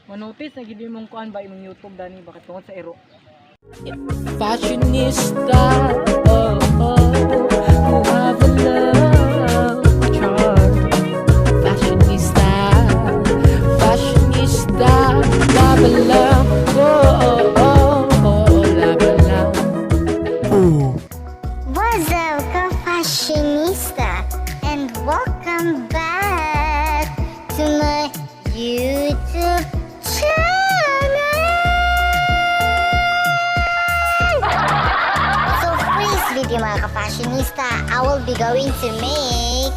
Manotice na gid mong kuan ba imong YouTube dani bakit tungod sa ero. Fashionista, oh, oh, who have a love charm. Fashionista, fashionista, love a love, oh, oh, oh, oh, love a love. What's up, ka-fashionista? And welcome back to my YouTube channel! So for this video mga ka-fashionista, I will be going to make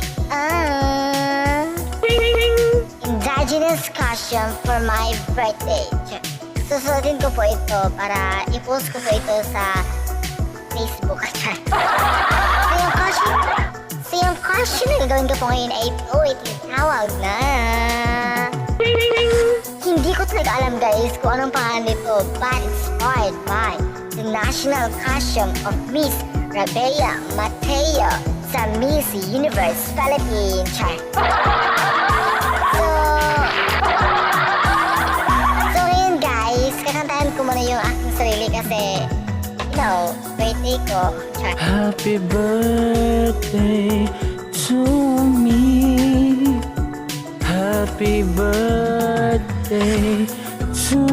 indigenous costume for my birthday. Susuotin ko po ito para i-post ko po ito sa Facebook. So yung costume na gagawin ko po ngayon ay itawag na hindi ko talaga alam guys kung anong pangalan nito, but inspired by the national costume of Miss Rabiya Mateo sa Miss Universe Philippines. So yun guys, kakantahan ko muna yung aking sarili kasi birthday ko. Happy birthday to me. Happy birthday to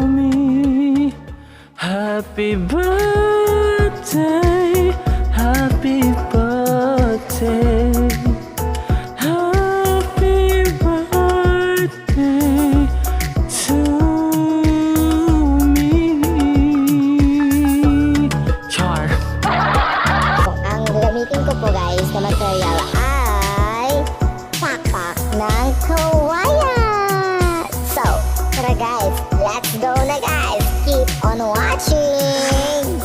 me. Happy birthday. Happy birthday. Happy birthday to me. Char. Ang gagamitin ko po guys na material ay pak-pak ng Kawayan. So, tara guys, let's go na guys. Keep on watching.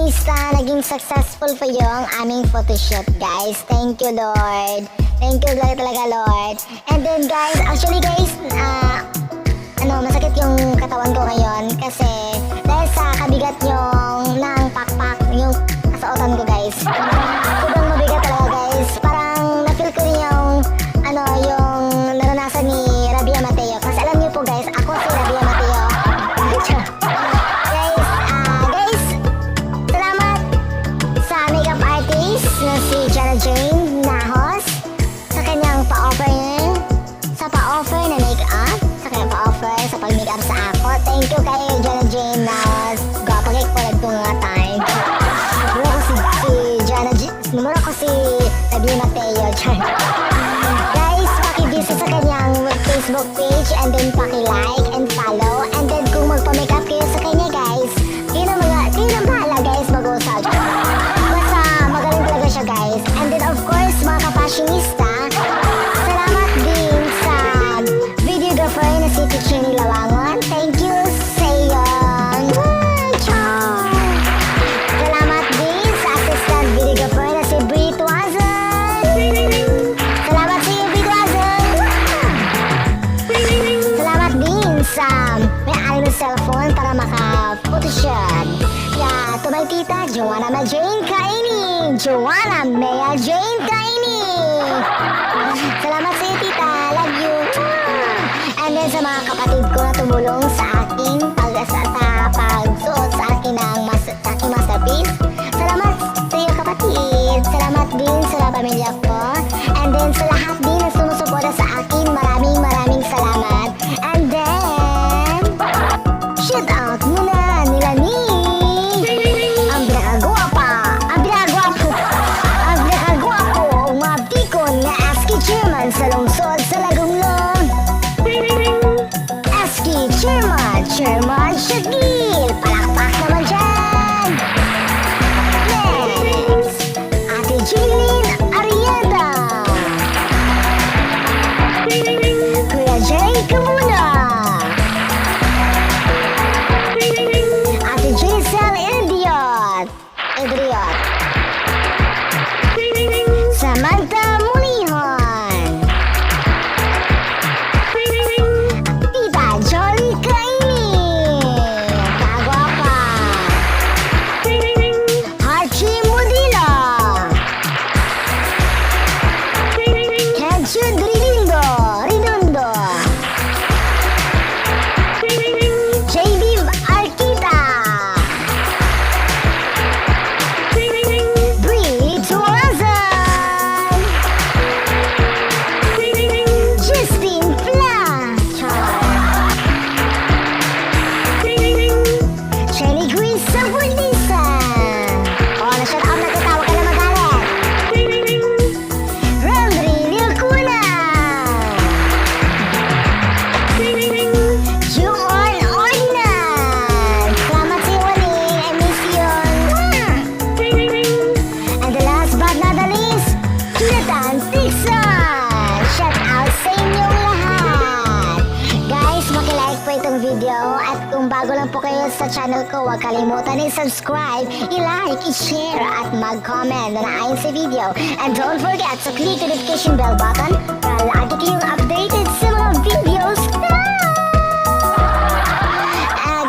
fashionista, naging successful po yung aming photoshoot, guys. Thank you, Lord. Thank you talaga, Lord. And then, guys, actually, guys, masakit yung katawan ko ngayon kasi dahil sa kabigat yung ng pak-pak, yung kasuotan ko, guys. Sobrang mabigat talaga, guys. Parang na-feel ko rin yung naranasan ni Rabiya Mateo. Kasi alam niyo po, guys, ako si Rabiya Mateo. Guys, salamat sa makeup artist na si Jane Nahos sa kanyang pa-offer na makeup, sa kanyang pa-offer sa pag-makeup sa ako. Thank you kay Jane Nahos. Gapagay ko nagtong nga time. Numero ko si Rabiya Mateo. Guys, paki-visit sa kanyang Facebook page and then paki-like and follow. And then kung magpa-makeup kayo sa kanya, guys, kayo na bahala, guys, mag-usap. Basta magaling talaga siya, guys. And then of course, mga ka-fashionista, salamat din sa videographer na si Tichini Lawangon. Thank you sa iyo. Salamat din sa assistant videographer na si Brit Wazan. Salamat sa iyo, Brit Wazan. Salamat din sa may-ari ng cellphone para maka-photoshoot. To my tita, Joanna Jane Kaini. Joanna Mea Jane Kaini. Salamat sa iyo, tita. Love you. And then sa mga kapatid ko na tumulong sa akin pagsuot sa akin ng masterpiece. Salamat sa iyo, kapatid. Salamat din sa pamilya ko. And then sa lahat din na sumusuporta sa akin, maraming salamat. And then, shout out muna nila ni ang pinakagwapo, umabtikon na ASCII chairman sa lungsod sa Lagumlong. ASCII chairman Shagil, palakpak naman dyan. Next, Ate Jeline Arieta, Kuya Jay Kamuna, Ate Giselle Idriot, Samantha Mulihon, Tita Jolly Kaini, kagwapa, Archie Mudila, Kenchud Ridundo, JB Arkita, Brit Wazan, Justine Pla, Jenny Grace Sabunisa. Na-shout out, nagkatawa ka na magalit. Rodri Vilcuna, June Ordinance. Salamat sa iyo, Waning. I miss you. And the last but not the least, Jonathan Dixon. Shout out sa inyong lahat. Guys, makilike po itong video. At kung bago lang po kayo sa channel ko, huwag kalimutan i-subscribe, i-like, i-share, at mag-comment na naayon sa video. And don't forget to click the notification bell button para lagi kayong updated sa mga videos ko.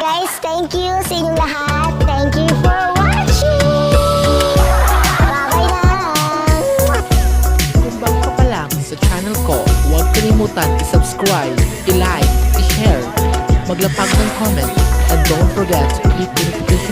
Guys, thank you sa inyong lahat. Thank you for watching. Bye-bye na. Kung bago ka pa lang sa channel ko, huwag kalimutan i-subscribe, i-like, i-share, maglapag ng comment, and don't forget to click the notification